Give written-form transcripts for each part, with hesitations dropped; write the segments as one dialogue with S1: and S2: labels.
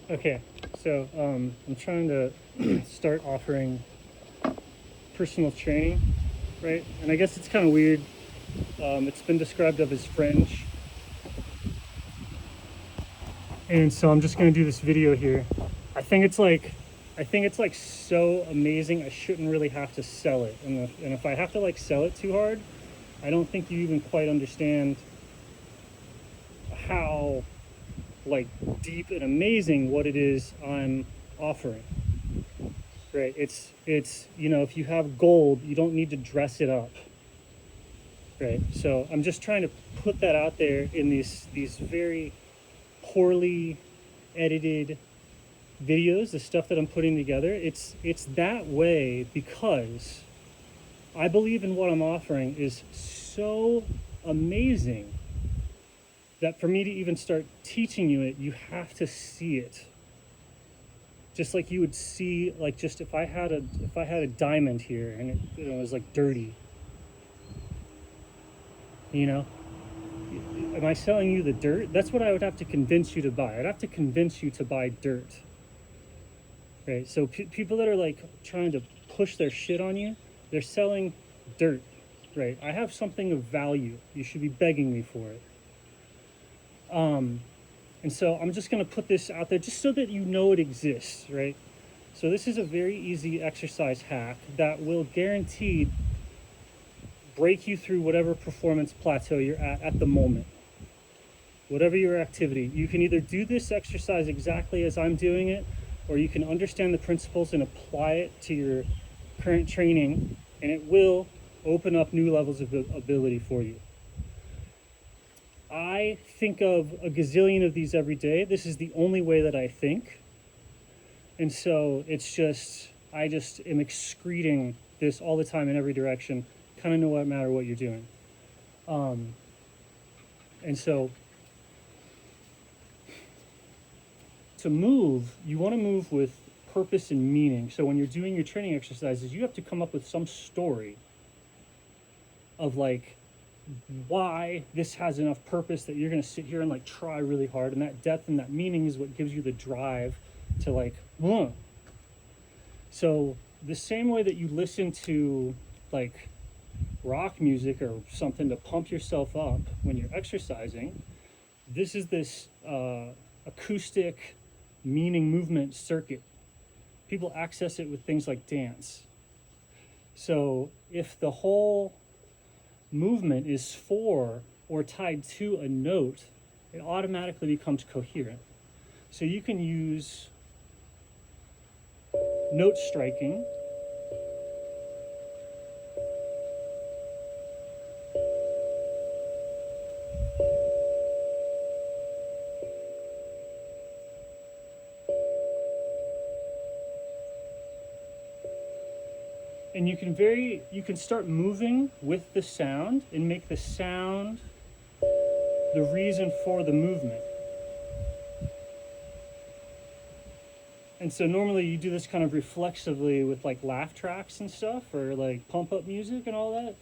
S1: Okay, so I'm trying to start offering personal training, right? And I guess it's kind of weird. It's been described of as fringe, and so I'm just going to do this video here. I think it's like, I think it's like so amazing. I shouldn't really have to sell it, and if I have to like sell it too hard, I don't think you even quite understand how like deep and amazing what it is I'm offering. Right? It's if you have gold, you don't need to dress it up. Right? So I'm just trying to put that out there in these very poorly edited videos, the stuff that I'm putting together. It's that way because I believe in what I'm offering is so amazing that for me to even start teaching you it, you have to see it. Just like you would see, like, just if I had a diamond here and it was like dirty, you know, am I selling you the dirt? That's what I would have to convince you to buy. I'd have to convince you to buy dirt, right? So people that are like trying to push their shit on you, they're selling dirt, right? I have something of value. You should be begging me for it. And so I'm just going to put this out there just so that you know it exists, right? So this is a very easy exercise hack that will guaranteed break you through whatever performance plateau you're at the moment. Whatever your activity, you can either do this exercise exactly as I'm doing it, or you can understand the principles and apply it to your current training, and it will open up new levels of ability for you. I think of a gazillion of these every day. This is the only way that I think. And so I just am excreting this all the time in every direction, kind of no matter what you're doing. And so to move, you want to move with purpose and meaning. So when you're doing your training exercises, you have to come up with some story of like why this has enough purpose that you're going to sit here and like try really hard. And that depth and that meaning is what gives you the drive to like, huh. So the same way that you listen to like rock music or something to pump yourself up when you're exercising, this is this acoustic meaning movement circuit. People access it with things like dance. So if the whole movement is for or tied to a note, it automatically becomes coherent. So you can use note striking and you can start moving with the sound and make the sound the reason for the movement. And so normally you do this kind of reflexively with like laugh tracks and stuff, or like pump up music and all that.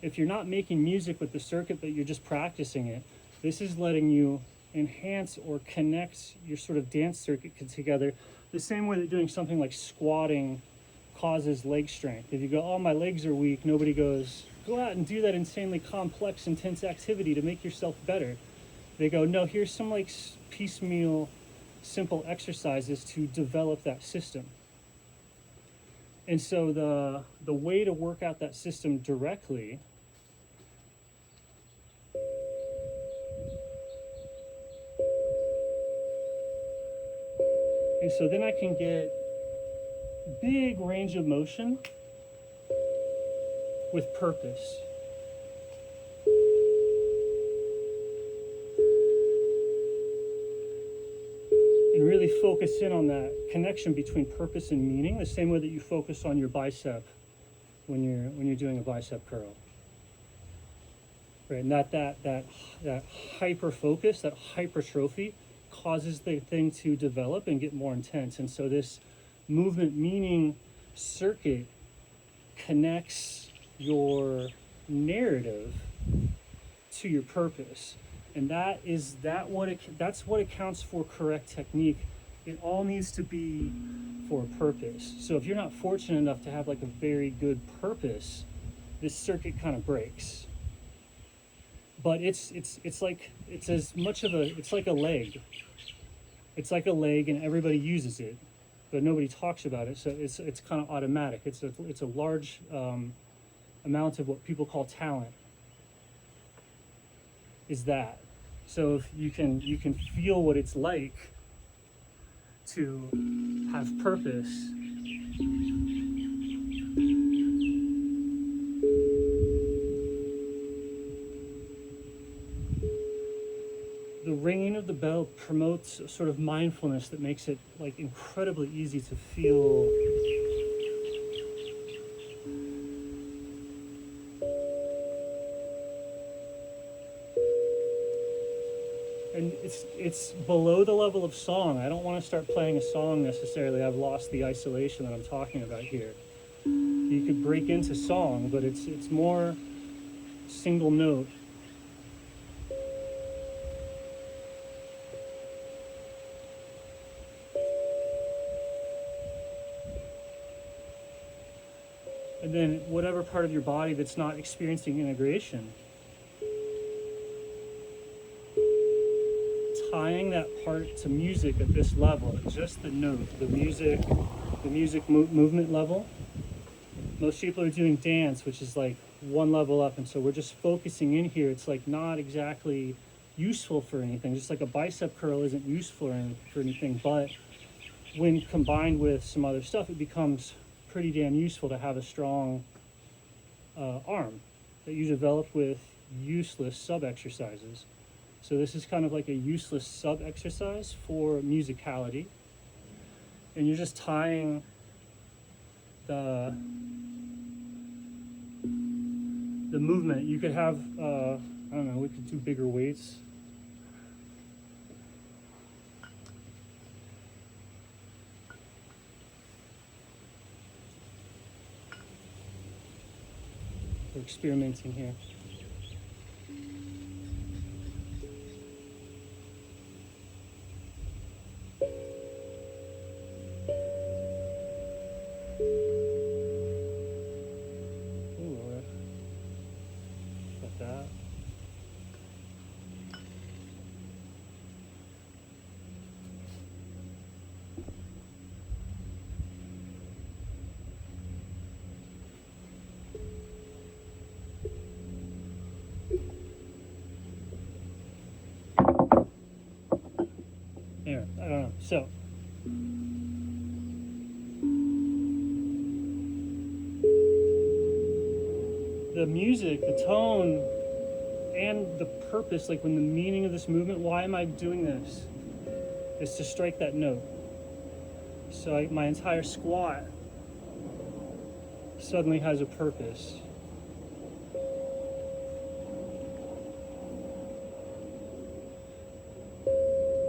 S1: If you're not making music with the circuit but you're just practicing it, this is letting you enhance or connect your sort of dance circuit together the same way that doing something like squatting causes leg strength. If you go, oh, my legs are weak, nobody goes, go out and do that insanely complex, intense activity to make yourself better. They go, no, here's some like piecemeal, simple exercises to develop that system. And so the way to work out that system directly and so then I can get big range of motion with purpose. And really focus in on that connection between purpose and meaning, the same way that you focus on your bicep when you're doing a bicep curl. Right, and that hyper focus, that hypertrophy causes the thing to develop and get more intense. And so this movement meaning circuit connects your narrative to your purpose, and that's what accounts for correct technique It all needs to be for a purpose. So if you're not fortunate enough to have like a very good purpose, this circuit kind of breaks. But it's like it's as much of a it's like a leg. It's like a leg, and everybody uses it, but nobody talks about it. So it's kind of automatic. It's a large amount of what people call talent. Is that so? If you can feel what it's like to have purpose. The ringing of the bell promotes a sort of mindfulness that makes it like incredibly easy to feel and it's below the level of song. I don't want to start playing a song necessarily. I've lost the isolation that I'm talking about here. You could break into song, but it's more single note. And then whatever part of your body that's not experiencing integration, tying that part to music at this level, just the note, the music movement level. Most people are doing dance, which is like one level up, and so we're just focusing in here. It's like not exactly useful for anything, just like a bicep curl isn't useful for anything, but when combined with some other stuff, it becomes pretty damn useful to have a strong arm that you develop with useless sub-exercises. So this is kind of like a useless sub-exercise for musicality. And you're just tying the movement. You could have, I don't know, we could do bigger weights. We're experimenting here. There, I don't know. So, the music, the tone, and the purpose, like when the meaning of this movement, why am I doing this? Is to strike that note. So my entire squat suddenly has a purpose.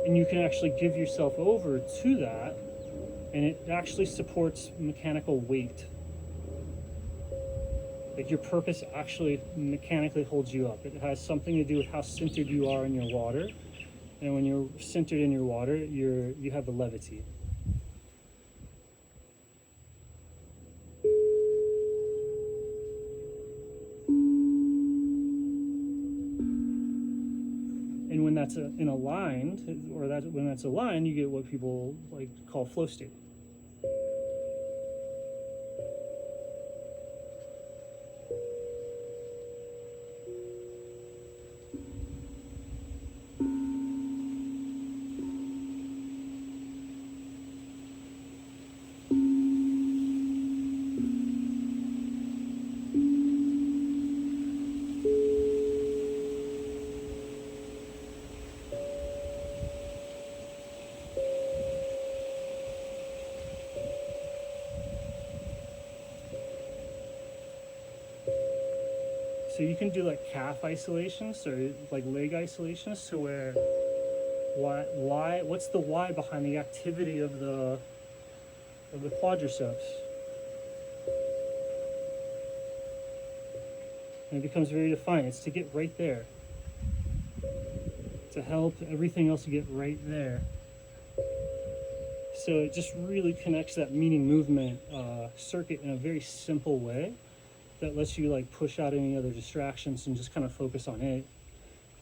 S1: And you can actually give yourself over to that, and it actually supports mechanical weight. Like your purpose actually mechanically holds you up. It has something to do with how centered you are in your water. And when you're centered in your water, you have the levity. And when that's when that's aligned, you get what people like call flow state. So you can do like calf isolations or like leg isolations. So where, what's the why behind the activity of the quadriceps? And it becomes very defined. It's to get right there. To help everything else to get right there. So it just really connects that meaning movement circuit in a very simple way that lets you like push out any other distractions and just kind of focus on it,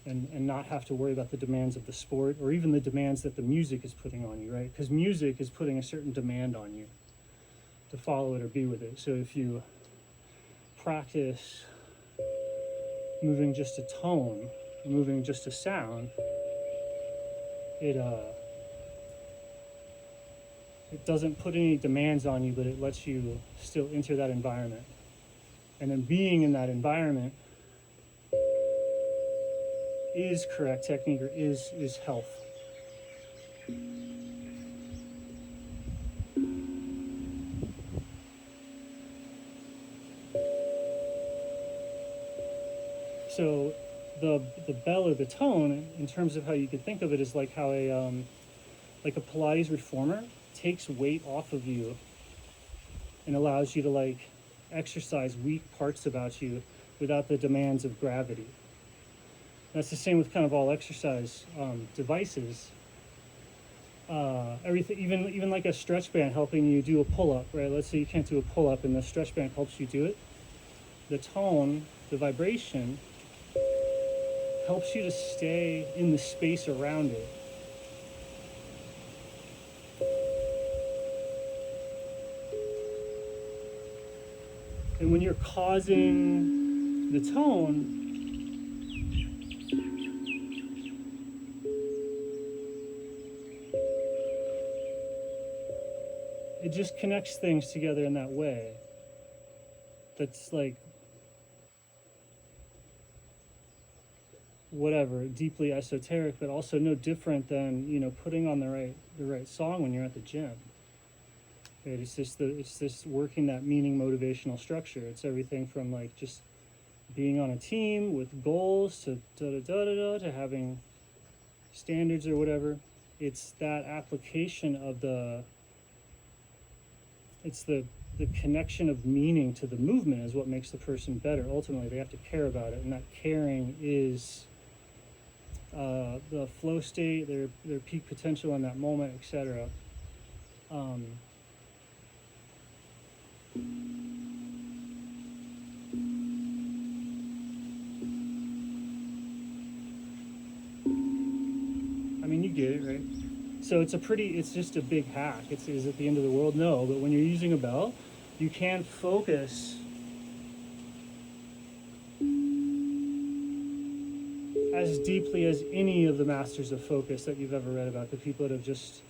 S1: and not have to worry about the demands of the sport or even the demands that the music is putting on you, right? Because music is putting a certain demand on you to follow it or be with it. So if you practice moving just a tone, moving just a sound, it doesn't put any demands on you, but it lets you still enter that environment. And then being in that environment is correct technique, or is health. So the bell or the tone, in terms of how you could think of it, is like how a Pilates reformer takes weight off of you and allows you to like exercise weak parts about you without the demands of gravity. That's the same with kind of all exercise devices. Everything, even like a stretch band helping you do a pull-up, right? Let's say you can't do a pull-up and the stretch band helps you do it. The tone, the vibration, helps you to stay in the space around it. And when you're causing the tone, it just connects things together in that way. That's like, whatever, deeply esoteric, but also no different than, you know, putting on the right song when you're at the gym. Right? It's just working that meaning motivational structure. It's everything from like just being on a team with goals to to having standards or whatever. It's that application of the connection of meaning to the movement is what makes the person better. Ultimately, they have to care about it, and that caring is the flow state, their peak potential in that moment, etc. I mean, you get it, right? So it's just a big hack. Is it the end of the world? No, but when you're using a bell, you can focus as deeply as any of the masters of focus that you've ever read about, the people that have just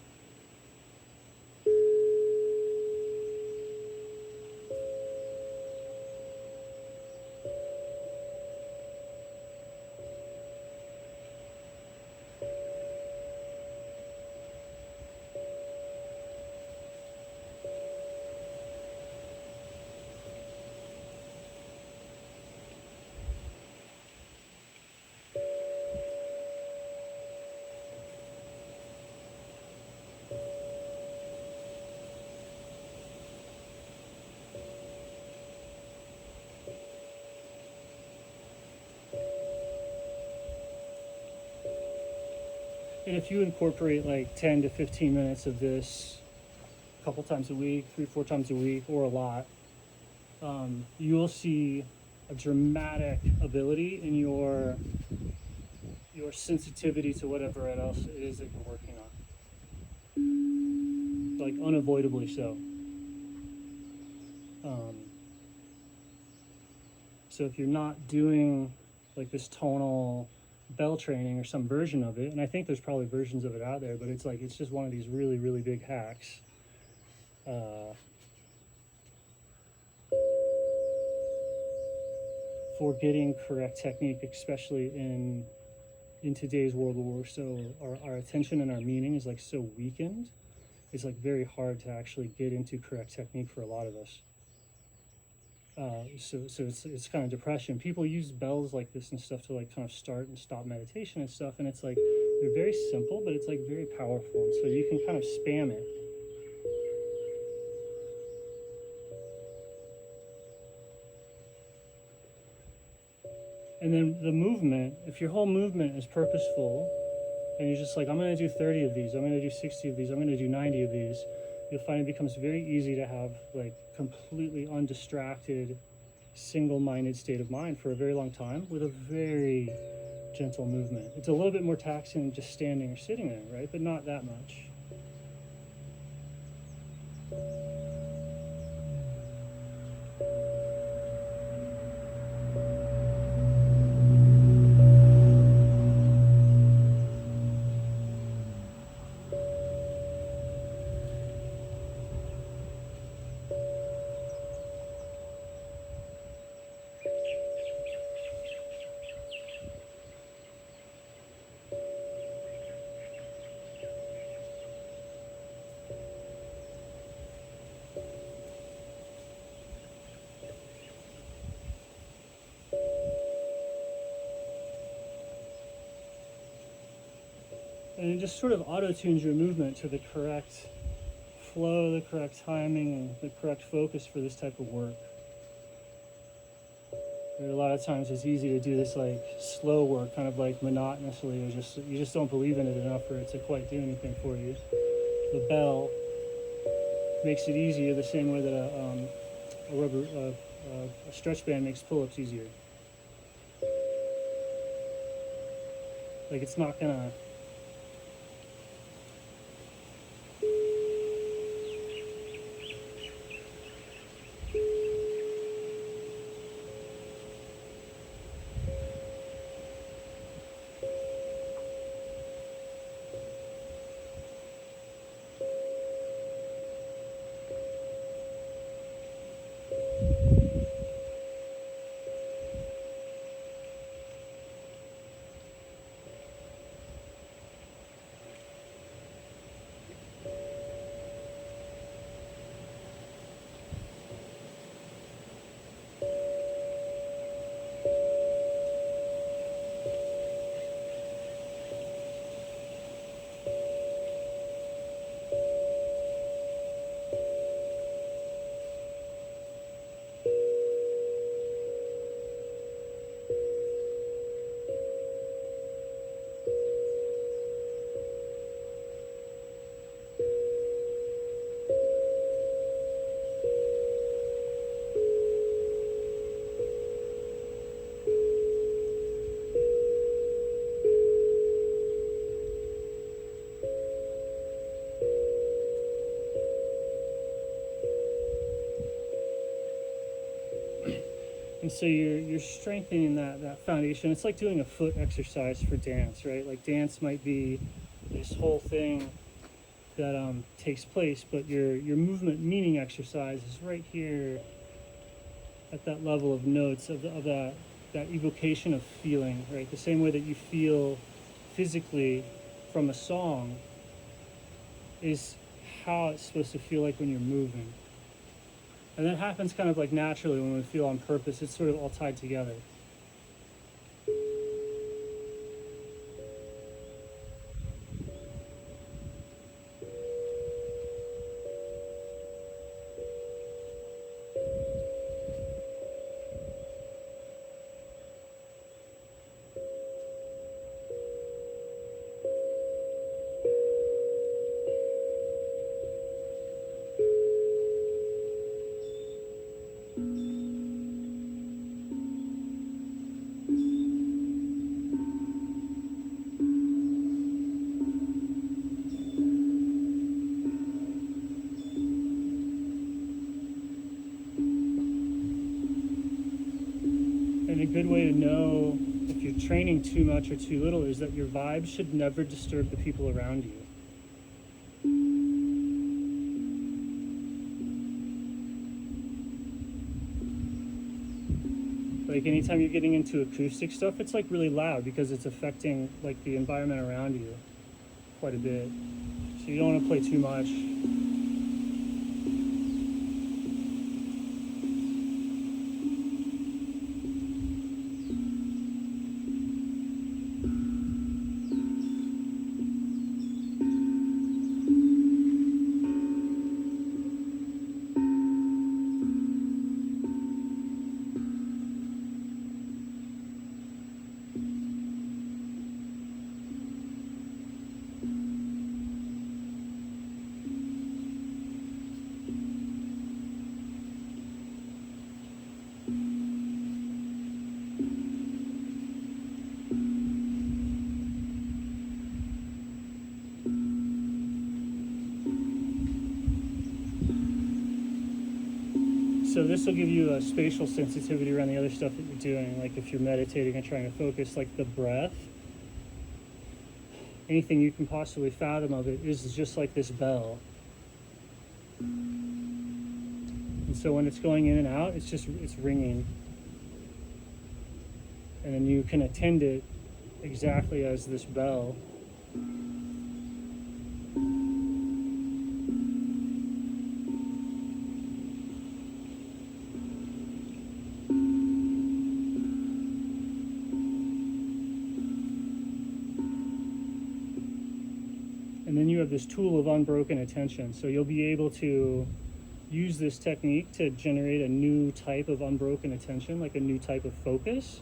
S1: and if you incorporate like 10 to 15 minutes of this a couple times a week, 3-4 times a week, or a lot, you will see a dramatic ability in your sensitivity to whatever else it is that you're working on, like unavoidably so. So if you're not doing like this tonal bell training or some version of it, and I think there's probably versions of it out there, but it's like it's just one of these really, really big hacks. For getting correct technique, especially in today's world where we're so our attention and our meaning is like so weakened, it's like very hard to actually get into correct technique for a lot of us. So it's kind of depression. People use bells like this and stuff to like kind of start and stop meditation and stuff, and it's like they're very simple, but it's like very powerful, and so you can kind of spam it. And then the movement, if your whole movement is purposeful and you're just like, I'm going to do 30 of these, I'm going to do 60 of these, I'm going to do 90 of these, you'll find it becomes very easy to have like completely undistracted, single-minded state of mind for a very long time with a very gentle movement. It's a little bit more taxing than just standing or sitting there, right? But not that much. And it just sort of auto-tunes your movement to the correct flow, the correct timing, and the correct focus for this type of work. A lot of times it's easy to do this like slow work, kind of like monotonously, or you just don't believe in it enough for it to quite do anything for you. The bell makes it easier the same way that a stretch band makes pull-ups easier. Like it's not gonna. And so you're strengthening that foundation. It's like doing a foot exercise for dance, right? Like dance might be this whole thing that takes place, but your movement meaning exercise is right here at that level of notes of that evocation of feeling, right? The same way that you feel physically from a song is how it's supposed to feel like when you're moving. And that happens kind of like naturally when we feel on purpose. It's sort of all tied together. And a good way to know if you're training too much or too little is that your vibe should never disturb the people around you. Like anytime you're getting into acoustic stuff, it's like really loud because it's affecting like the environment around you quite a bit. So you don't want to play too much. So this will give you a spatial sensitivity around the other stuff that you're doing, like if you're meditating and trying to focus, like the breath. Anything you can possibly fathom of it is just like this bell. And so when it's going in and out, it's ringing. And then you can attend it exactly as this bell. And then you have this tool of unbroken attention. So you'll be able to use this technique to generate a new type of unbroken attention, like a new type of focus.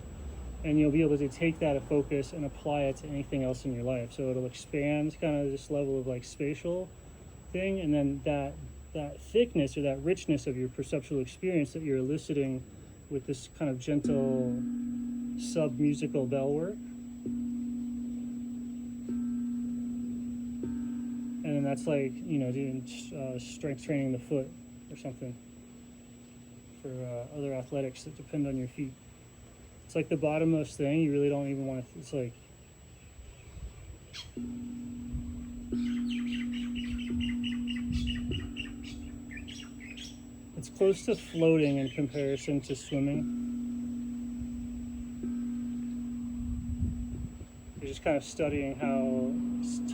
S1: And you'll be able to take that focus and apply it to anything else in your life. So it'll expand kind of this level of like spatial thing, and then that thickness or that richness of your perceptual experience that you're eliciting with this kind of gentle sub-musical bell work. And then that's like, doing strength training the foot or something for other athletics that depend on your feet. It's like the bottommost thing. You really don't even want to, it's like, it's close to floating in comparison to swimming. You're just kind of studying how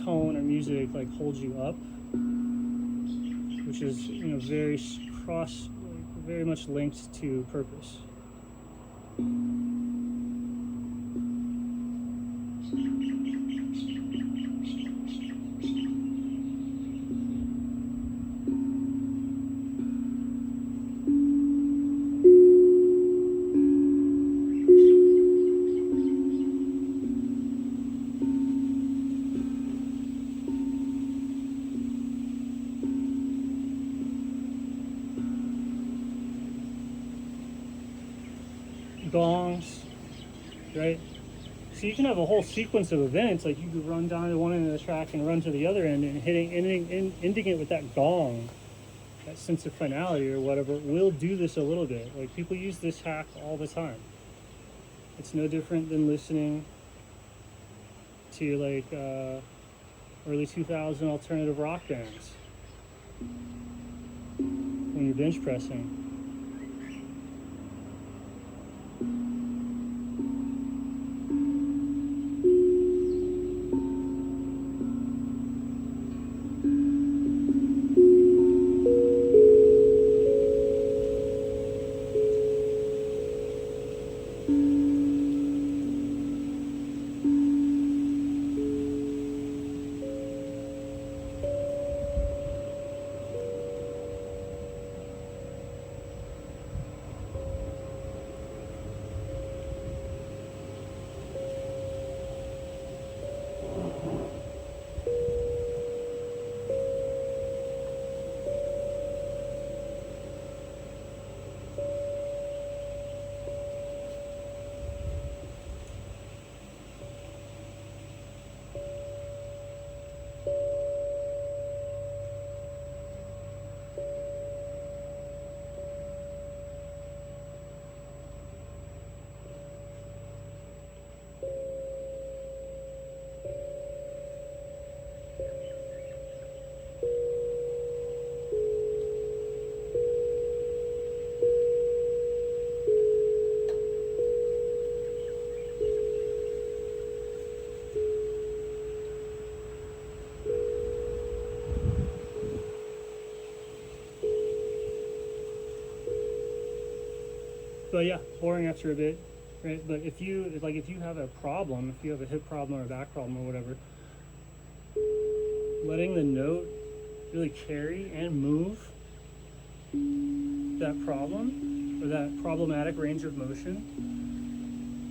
S1: tone or music like holds you up, which is very much linked to purpose. Gongs, right? So you can have a whole sequence of events, like you could run down to one end of the track and run to the other end, and ending it with that gong, that sense of finality or whatever. We'll do this a little bit. Like people use this hack all the time. It's no different than listening to like early 2000 alternative rock bands when you're bench pressing. But yeah, boring after a bit, right? But if you have a problem, if you have a hip problem or a back problem or whatever, letting the note really carry and move that problem or that problematic range of motion.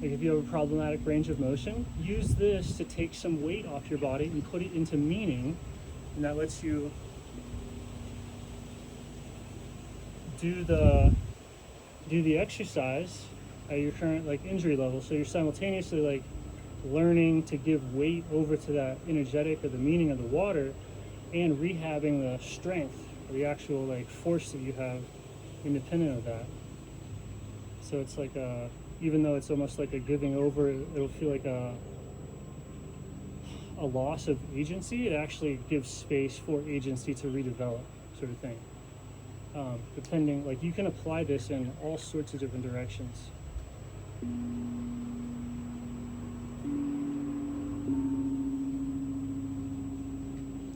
S1: Like if you have a problematic range of motion, use this to take some weight off your body and put it into meaning, and that lets you do the exercise at your current like injury level. So you're simultaneously like learning to give weight over to that energetic or the meaning of the water, and rehabbing the strength or the actual like force that you have independent of that. So it's like even though it's almost like a giving over, it'll feel like a loss of agency. It actually gives space for agency to redevelop, sort of thing. Depending, like you can apply this in all sorts of different directions.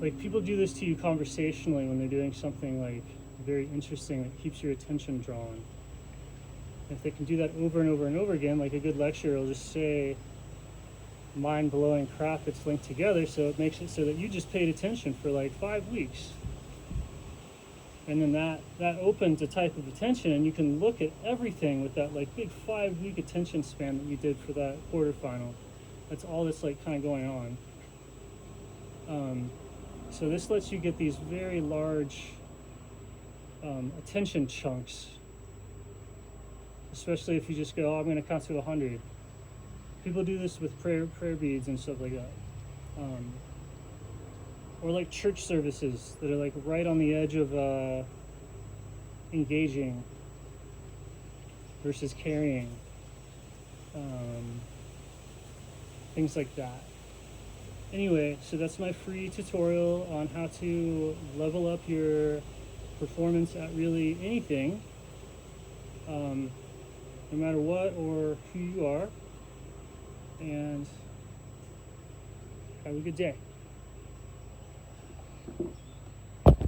S1: Like people do this to you conversationally when they're doing something like very interesting that keeps your attention drawn. If they can do that over and over and over again, like a good lecturer will just say mind-blowing crap that's linked together, so it makes it so that you just paid attention for like 5 weeks. And then that opens a type of attention, and you can look at everything with that like big 5-week attention span that you did for that quarterfinal. That's all that's like kind of going on. So this lets you get these very large attention chunks, especially if you just go, oh, I'm going to count to 100. People do this with prayer beads and stuff like that. Or like church services that are like right on the edge of engaging versus carrying. Things like that. Anyway, so that's my free tutorial on how to level up your performance at really anything, no matter what or who you are. And have a good day.